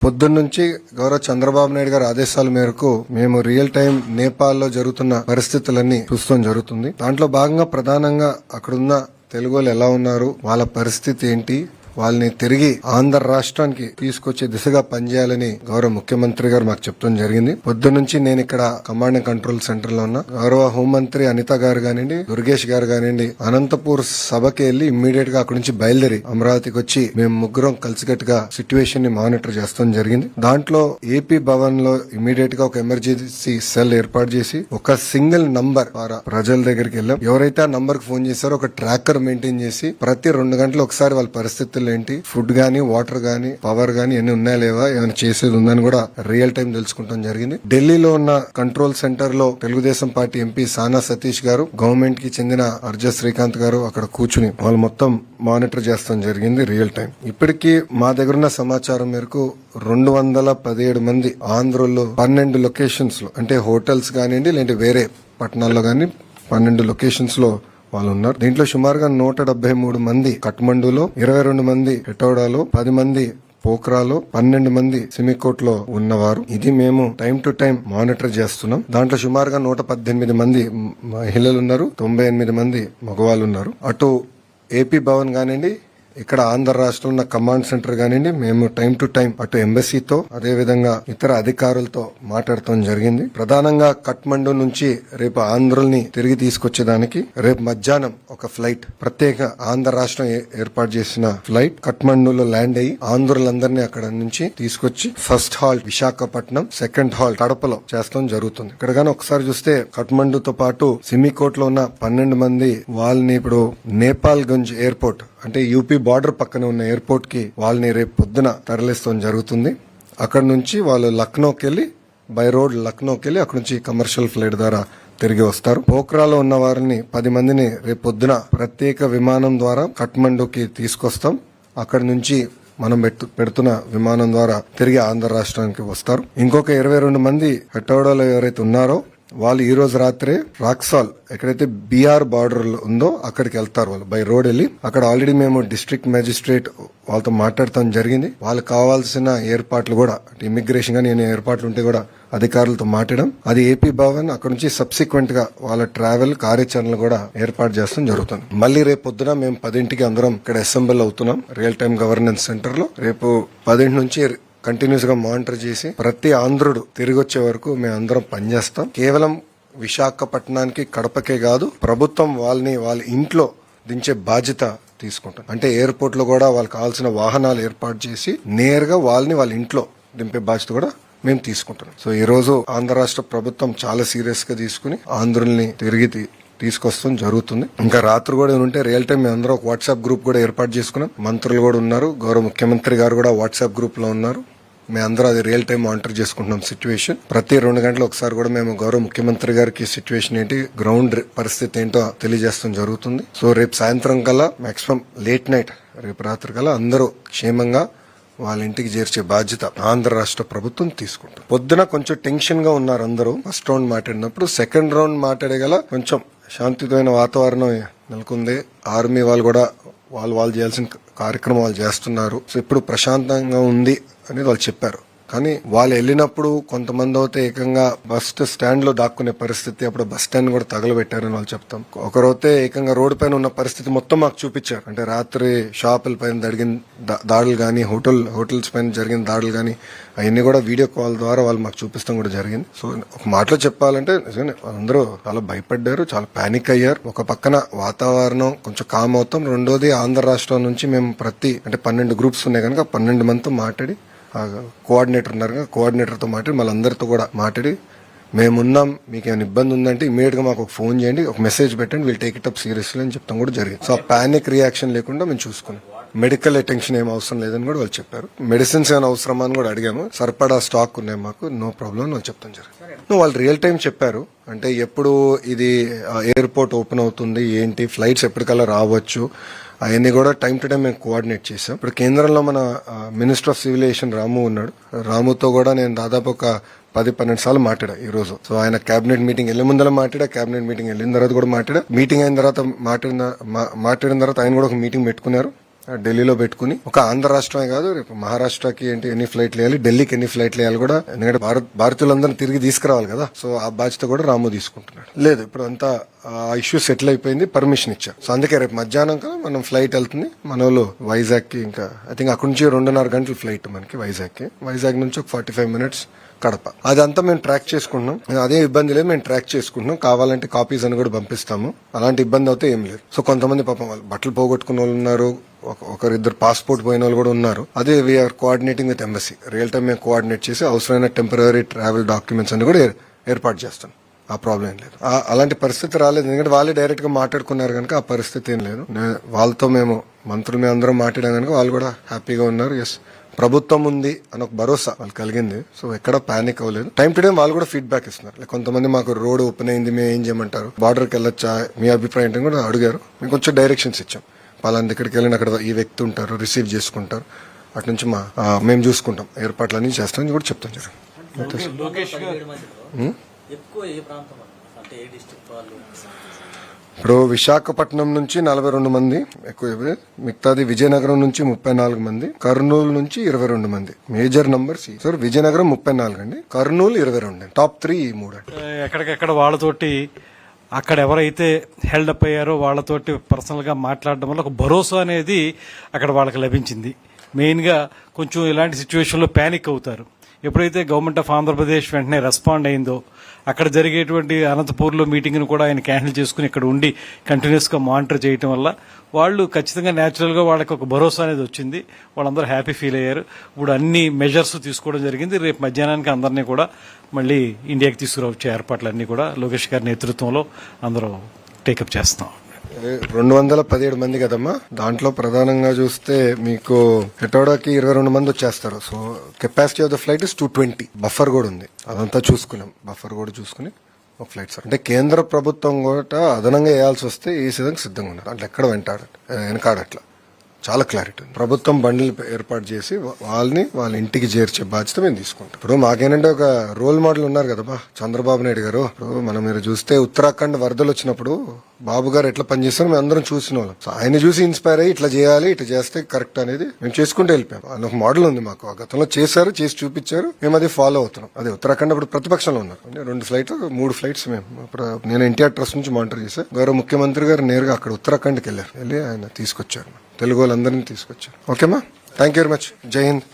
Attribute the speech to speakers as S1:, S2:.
S1: పొద్దున్నుంచి గౌరవ చంద్రబాబు నాయుడు గారి ఆదేశాల మేరకు మేము రియల్ టైం నేపాల్లో జరుగుతున్న పరిస్థితులన్నీ చూస్తాం జరుగుతుంది. దాంట్లో భాగంగా ప్రధానంగా అక్కడున్న తెలుగు వాళ్ళు ఎలా ఉన్నారు, వాళ్ళ పరిస్థితి ఏంటి, వాళ్ళని తిరిగి ఆంధ్ర రాష్ట్రానికి తీసుకొచ్చే దిశగా పనిచేయాలని గౌరవ ముఖ్యమంత్రి గారు మాకు చెప్తాం జరిగింది. పొద్దున్నుంచి నేను ఇక్కడ కమాండ్ అండ్ కంట్రోల్ సెంటర్ లో ఉన్నా. గౌరవ హోంమంత్రి అనిత గారు కానివ్వండి, దుర్గేష్ గారు కానివ్వండి, అనంతపూర్ సభకి వెళ్లి ఇమ్మీడియట్ గా అక్కడి నుంచి బయలుదేరి అమరావతికి వచ్చి మేము ముగ్గురం కలిసికట్టుగా సిచ్యువేషన్ ని మానిటర్ చేస్తాం జరిగింది. దాంట్లో ఏపీ భవన్ లో ఇమ్మీడియట్ గా ఒక ఎమర్జెన్సీ సెల్ ఏర్పాటు చేసి ఒక సింగిల్ నంబర్ ద్వారా ప్రజల దగ్గరికి వెళ్ళాం. ఎవరైతే ఆ నంబర్ కి ఫోన్ చేశారో ఒక ట్రాకర్ మెయింటైన్ చేసి ప్రతి 2 గంటలు ఒకసారి వాళ్ళ పరిస్థితులు ఏంటి, ఫుడ్ గానీ, వాటర్ గానీ, పవర్ గానీ ఎన్ని ఉన్నాయా లేవా, ఏమైనా చేసేది ఉందని కూడా రియల్ టైం తెలుసుకుంటాం జరిగింది. ఢిల్లీలో ఉన్న కంట్రోల్ సెంటర్ లో తెలుగుదేశం పార్టీ ఎంపీ సానా సతీష్ గారు, గవర్నమెంట్ కి చెందిన అర్జ శ్రీకాంత్ గారు అక్కడ కూర్చుని వాళ్ళు మొత్తం మానిటర్ చేస్తాం జరిగింది రియల్ టైం. ఇప్పటికీ మా దగ్గర ఉన్న సమాచారం మేరకు 217 మంది ఆంధ్రలో 12 లొకేషన్స్ లో, అంటే హోటల్స్ కానివ్వండి లేదంటే వేరే పట్టణాల్లో గానీ 12 లొకేషన్స్ లో వాళ్ళు ఉన్నారు. దీంట్లో సుమారుగా 173 మంది కఠ్మండూలో, 22 మంది హెటౌడాలో, 10 మంది పోఖ్రాలో, 12 మంది సిమికోట్ లో ఉన్నవారు. ఇది మేము టైం టు టైం మానిటర్ చేస్తున్నాం. దాంట్లో సుమారుగా 118 మంది మహిళలు ఉన్నారు, 98 మంది మగవాళ్ళు ఉన్నారు. అటు ఏపీ భవన్ కానివ్వండి, ఇక్కడ ఆంధ్ర రాష్ట్రంలో ఉన్న కమాండ్ సెంటర్ కానివ్వండి, మేము టైం టు టైం అటు ఎంబసీతో అదే విధంగా ఇతర అధికారులతో మాట్లాడటం జరిగింది. ప్రధానంగా కఠ్మండు నుంచి రేపు ఆంధ్రుల్ని తిరిగి తీసుకొచ్చేదానికి రేపు మధ్యాహ్నం ఒక ఫ్లైట్, ప్రత్యేక ఆంధ్ర రాష్ట్రం ఏర్పాటు చేసిన ఫ్లైట్ కఠ్మండులో ల్యాండ్ అయ్యి ఆంధ్రులందరినీ అక్కడ నుంచి తీసుకొచ్చి first hall Visakhapatnam, second hall కడపలో చేస్తాం జరుగుతుంది. ఇక్కడ గానీ ఒకసారి చూస్తే కఠ్మండుతో పాటు సిమికోట్ లో ఉన్న 12 మంది వాళ్ళని ఇప్పుడు నేపాల్ గంజ్ ఎయిర్పోర్ట్, అంటే యూపీ బార్డర్ పక్కన ఉన్న ఎయిర్పోర్ట్ కి వాళ్ళని రేపు పొద్దున తరలిస్తాం జరుగుతుంది. అక్కడ నుంచి వాళ్ళు లక్నోకి వెళ్లి బై రోడ్ లక్నోకి వెళ్లి అక్కడ నుంచి కమర్షియల్ ఫ్లైట్ ద్వారా తిరిగి వస్తారు. పోఖ్రాలో ఉన్న వారిని 10 మందిని రేపు పొద్దున ప్రత్యేక విమానం ద్వారా కఠ్మండుకి తీసుకొస్తాం. అక్కడి నుంచి మనం పెడుతున్న విమానం ద్వారా తిరిగి ఆంధ్ర రాష్ట్రానికి వస్తారు. ఇంకొక 22 మంది హెటౌడాలో ఎవరైతే ఉన్నారో వాళ్ళు ఈ రోజు రాత్రే రాక్సాల్, ఎక్కడైతే బీఆర్ బార్డర్ ఉందో అక్కడికి వెళ్తారు. వాళ్ళు బై రోడ్ వెళ్ళి అక్కడ ఆల్రెడీ మేము డిస్ట్రిక్ట్ మేజిస్ట్రేట్ వాళ్ళతో మాట్లాడటం జరిగింది. వాళ్ళకి కావాల్సిన ఏర్పాట్లు కూడా, ఇమిగ్రేషన్ గానీ ఏమైనా ఏర్పాట్లు ఉంటే కూడా అధికారులతో మాట్లాడడం. అది ఏపీ భవన్ అక్కడ నుంచి సబ్సిక్వెంట్ గా వాళ్ళ ట్రావెల్ కార్యాచరణలు కూడా ఏర్పాటు చేస్తాం జరుగుతుంది. మళ్ళీ రేపు పొద్దున మేము 10ంటికి అందరం ఇక్కడ అసెంబ్లీ అవుతున్నాం రియల్ టైం గవర్నెన్స్ సెంటర్ లో. రేపు 10 నుంచి కంటిన్యూస్ గా మానిటర్ చేసి ప్రతి ఆంధ్రుడు తిరిగి వచ్చే వరకు మేము అందరం పనిచేస్తాం. కేవలం విశాఖపట్నానికి, కడపకే కాదు, ప్రభుత్వం వాళ్ళని వాళ్ళ ఇంట్లో దించే బాధ్యత తీసుకుంటాం. అంటే ఎయిర్పోర్ట్ లో కూడా వాళ్ళకి కావాల్సిన వాహనాలు ఏర్పాటు చేసి నేరుగా వాళ్ళని వాళ్ళ ఇంట్లో దింపే బాధ్యత కూడా మేము తీసుకుంటున్నాం. సో ఈ రోజు ఆంధ్ర రాష్ట్ర ప్రభుత్వం చాలా సీరియస్ గా తీసుకుని ఆంధ్రుల్ని తిరిగి తీసుకొస్తాం జరుగుతుంది. ఇంకా రాత్రి కూడా ఉంటే రియల్ టైం మేము అందరూ ఒక వాట్సాప్ గ్రూప్ కూడా ఏర్పాటు చేసుకున్నాం. మంత్రులు కూడా ఉన్నారు, గౌరవ ముఖ్యమంత్రి గారు కూడా వాట్సాప్ గ్రూప్ లో ఉన్నారు. మేము అందరూ అది రియల్ టైం మానిటర్ చేసుకుంటున్నాం సిచ్యువేషన్. ప్రతి 2 గంటలు ఒకసారి కూడా మేము గౌరవ ముఖ్యమంత్రి గారికి సిచ్యువేషన్ ఏంటి, గ్రౌండ్ పరిస్థితి ఏంటో తెలియజేస్తాం జరుగుతుంది. సో రేపు సాయంత్రం కల్లా, మాక్సిమం లేట్ నైట్ రేపు రాత్రి కల్లా అందరూ క్షేమంగా వాళ్ళ ఇంటికి చేర్చే బాధ్యత ఆంధ్ర రాష్ట్ర ప్రభుత్వం తీసుకుంటాం. పొద్దున కొంచెం టెన్షన్ గా ఉన్నారు అందరూ ఫస్ట్ రౌండ్ మాట్లాడినప్పుడు. సెకండ్ రౌండ్ మాట్లాడేగల కొంచెం శాంతియుతమైన వాతావరణం నెలకొంది. ఆర్మీ వాళ్ళు కూడా వాళ్ళు చేయాల్సిన కార్యక్రమం వాళ్ళు చేస్తున్నారు. సో ఇప్పుడు ప్రశాంతంగా ఉంది అనేది వాళ్ళు చెప్పారు. కానీ వాళ్ళు వెళ్ళినప్పుడు కొంతమంది అయితే ఏకంగా బస్ స్టాండ్ లో దాక్కునే పరిస్థితి, అప్పుడు బస్ స్టాండ్ కూడా తగలబెట్టారని వాళ్ళు చెప్తాం. ఒకరైతే ఏకంగా రోడ్డు పైన ఉన్న పరిస్థితి మొత్తం మాకు చూపించారు. అంటే రాత్రి షాపుల పైన జరిగిన దాడులు గానీ, హోటల్స్ పైన జరిగిన దాడులు గానీ అవన్నీ కూడా వీడియో కాల్ ద్వారా వాళ్ళు మాకు చూపిస్తాం కూడా జరిగింది. సో ఒక మాటలో చెప్పాలంటే నిజంగా వాళ్ళందరూ చాలా భయపడ్డారు, చాలా పానిక్ అయ్యారు. ఒక పక్కన వాతావరణం కొంచెం కామ్ అవుతాం, రెండోది ఆంధ్ర రాష్ట్రం నుంచి మేము అంటే 12 గ్రూప్స్ ఉన్నాయి కనుక 12 మందితో మాట్లాడి, కోఆర్డినేటర్ ఉన్నారు, కోఆర్డినేటర్తో మాట్లాడి మళ్ళందరితో కూడా మాట్లాడి మేమున్నాం, మీకు ఏమైనా ఇబ్బంది ఉందంటే ఇమీడియట్ గా మాకు ఒక ఫోన్ చేయండి, ఒక మెసేజ్ పెట్టండి, we'll take it up seriously అని చెప్తాం కూడా జరిగింది. సో ఆ పానిక్ రియాక్షన్ లేకుండా మేము చూసుకున్నాం. మెడికల్ అటెన్షన్ ఏం అవసరం లేదని కూడా వాళ్ళు చెప్పారు. మెడిసిన్స్ ఏమైనా అవసరమా అని కూడా అడిగాము. సరిపడా స్టాక్ ఉన్నాయి మాకు, నో ప్రాబ్లం అని వాళ్ళు చెప్తాం జరిగింది. వాళ్ళు రియల్ టైం చెప్పారు. అంటే ఎప్పుడు ఇది ఎయిర్పోర్ట్ ఓపెన్ అవుతుంది, ఏంటి ఫ్లైట్స్ ఎప్పటికల్లా రావచ్చు, అవన్నీ కూడా టైం టు టైం మేము కోఆర్డినేట్ చేసాం. ఇప్పుడు కేంద్రంలో మన మినిస్టర్ ఆఫ్ సివిల్ ఏవియేషన్ రాము ఉన్నాడు. రాముతో కూడా నేను దాదాపు ఒక 10-12 సార్లు మాట్లాడా ఈ రోజు. సో ఆయన కేబినెట్ మీటింగ్ వెళ్లే ముందర మాట్లాడా, కేబినెట్ మీటింగ్ వెళ్ళిన తర్వాత కూడా మాట్లాడా, మీటింగ్ అయిన తర్వాత మాట్లాడిన తర్వాత ఆయన కూడా ఒక మీటింగ్ పెట్టుకున్నారు. ఢిల్లీలో పెట్టుకుని ఒక ఆంధ్ర రాష్ట్రమే కాదు రేపు మహారాష్ట్రకి ఏంటి ఎన్ని ఫ్లైట్లు వేయాలి, ఢిల్లీకి ఎన్ని ఫ్లైట్లు వేయాలి కూడా, ఎందుకంటే భారతీయులందరినీ తిరిగి తీసుకురావాలి కదా. సో ఆ బాధ్యత కూడా రాము తీసుకుంటున్నాడు. లేదు ఇప్పుడు అంతా ఆ ఇష్యూ సెటిల్ అయిపోయింది, పర్మిషన్ ఇచ్చారు. సో అందుకే రేపు మధ్యాహ్నం కదా మనం ఫ్లైట్ వెళ్తుంది. మన వాళ్ళు వైజాగ్ కి, ఇంకా ఐ థింక్ అక్కడి నుంచి 2.5 గంటల ఫ్లైట్ మనకి వైజాగ్ కి. వైజాగ్ నుంచి ఒక 45 మినిట్స్ కడప. అదంతా మేము ట్రాక్ చేసుకుంటున్నాం. అదే ఇబ్బంది లేదు, మేము ట్రాక్ చేసుకుంటున్నాం. కావాలంటే కాపీస్ అని కూడా పంపిస్తాము. అలాంటి ఇబ్బంది అయితే ఏం లేదు. సో కొంతమంది పాపం వాళ్ళు బట్టలు పోగొట్టుకున్న వాళ్ళు ఉన్నారు, ఒకరిద్దరు పాస్పోర్ట్ పోయిన వాళ్ళు కూడా ఉన్నారు. అదే we're coordinating with embassy. Real time మేము కోఆర్డినేట్ చేసి అవసరమైన టెంపరీ ట్రావెల్ డాక్యుమెంట్స్ అన్ని కూడా ఏర్పాటు చేస్తాం. ఆ ప్రాబ్లం ఏం లేదు. అలాంటి పరిస్థితి రాలేదు, ఎందుకంటే వాళ్ళే డైరెక్ట్ గా మాట్లాడుకున్నారు కనుక ఆ పరిస్థితి ఏం లేదు. వాళ్ళతో మేము మంత్రులు మేము అందరం మాట్లాడాం కనుక వాళ్ళు కూడా హ్యాపీగా ఉన్నారు. ఎస్, ప్రభుత్వం ఉంది అని ఒక భరోసా వాళ్ళు కలిగింది. సో ఎక్కడ పానిక్ అవ్వలేదు. టైం టు టైం వాళ్ళు కూడా ఫీడ్బ్యాక్ ఇస్తున్నారు. కొంతమంది మాకు రోడ్ ఓపెన్ అయింది, మేము ఏం చేయమంటారు, బార్డర్కి వెళ్ళొచ్చా, మీ అభిప్రాయం ఏంటని కూడా అడిగారు. మేము కొంచెం డైరెక్షన్స్ ఇచ్చాం. పలాంటి ఇక్కడికి వెళ్ళిన అక్కడ ఈ వ్యక్తి ఉంటారు, రిసీవ్ చేసుకుంటారు, అటు నుంచి మేము చూసుకుంటాం, ఏర్పాట్లన్నీ చేస్తామని కూడా చెప్తాం. ఇప్పుడు విశాఖపట్నం నుంచి 42 మంది ఎక్కువ, మిగతాది విజయనగరం నుంచి 34 మంది, కర్నూలు నుంచి 22 మంది. Major numbers sir. విజయనగరం 34 అండి, కర్నూలు 22. టాప్ 3 ఈ 3.
S2: ఎక్కడికెక్కడ వాళ్ళతోటి అక్కడ ఎవరైతే హెల్డ్ అప్ అయ్యారో వాళ్ళతోటి పర్సనల్ గా మాట్లాడడం వల్ల ఒక భరోసా అనేది అక్కడ వాళ్ళకి లభించింది. మెయిన్ గా కొంచెం ఇలాంటి సిచ్యువేషన్ లో ప్యానిక్ అవుతారు. ఎప్పుడైతే గవర్నమెంట్ ఆఫ్ ఆంధ్రప్రదేశ్ వెంటనే రెస్పాండ్ అయిందో, అక్కడ జరిగేటువంటి అనంతపూర్లో మీటింగ్ను కూడా ఆయన క్యాన్సిల్ చేసుకుని ఇక్కడ ఉండి కంటిన్యూస్ గా మానిటర్ చేయడం వల్ల వాళ్ళు ఖచ్చితంగా న్యాచురల్ గా వాళ్ళకి ఒక భరోసా అనేది వచ్చింది. వాళ్ళందరూ హ్యాపీ ఫీల్ అయ్యారు. ఇప్పుడు అన్ని మెజర్స్ తీసుకోవడం జరిగింది. రేపు మధ్యాహ్నానికి అందరినీ కూడా మళ్ళీ ఇండియాకి తీసుకురావచ్చే ఏర్పాట్లన్నీ కూడా లోకేష్ గారి నేతృత్వంలో అందరూ టేకప్ చేస్తాం.
S1: 217 మంది కదమ్మా. దాంట్లో ప్రధానంగా చూస్తే మీకు హెటోడాకి 22 మంది వచ్చేస్తారు. So capacity of the flight is 220. Buffer కూడా ఉంది, అదంతా చూసుకున్నాం. బఫర్ కూడా చూసుకుని ఒక ఫ్లైట్ సార్. అంటే కేంద్ర ప్రభుత్వం కూడా అదనంగా వేయాల్సి వస్తే ఈ సిద్ధంగా ఉన్నారు. అంటే ఎక్కడ వెనకాడట్లా చాలా క్లారిటీ ఉంది. ప్రభుత్వం బండ్లు ఏర్పాటు చేసి వాళ్ళ ఇంటికి చేర్చే బాధ్యత మేము తీసుకుంటాం. ఇప్పుడు మాకేంటంటే ఒక రోల్ మోడల్ ఉన్నారు కదమ్మా, చంద్రబాబు నాయుడు గారు. ఇప్పుడు మీరు చూస్తే ఉత్తరాఖండ్ వరదలు వచ్చినప్పుడు బాబు గారు ఎట్లా పనిచేస్తారో మేము అందరం చూసిన వాళ్ళం. సో ఆయన చూసి ఇన్స్పైర్ అయ్యి ఇట్లా చేయాలి, ఇట్లా చేస్తే కరెక్ట్ అనేది మేము చేసుకుంటూ వెళ్ళిపోయాం. ఆయన ఒక మోడల్ ఉంది మాకు, గతంలో చేశారు, చేసి చూపించారు, మేము అది ఫాలో అవుతున్నాం. అదే ఉత్తరాఖండ్ అప్పుడు ప్రతిపక్షంలో ఉన్నారు. 2 ఫ్లైట్స్ 3 ఫ్లైట్స్ మేము నేను ఎన్టీఆర్ ట్రస్ట్ నుంచి మానిటర్ చేశాను. గౌరవ ముఖ్యమంత్రి గారు నేరుగా అక్కడ ఉత్తరాఖండ్కి వెళ్ళారు, వెళ్ళి ఆయన తీసుకొచ్చారు, తెలుగు వాళ్ళందరినీ తీసుకొచ్చారు. ఓకేమా, థ్యాంక్ యూ వెరీ మచ్. జై హింద్.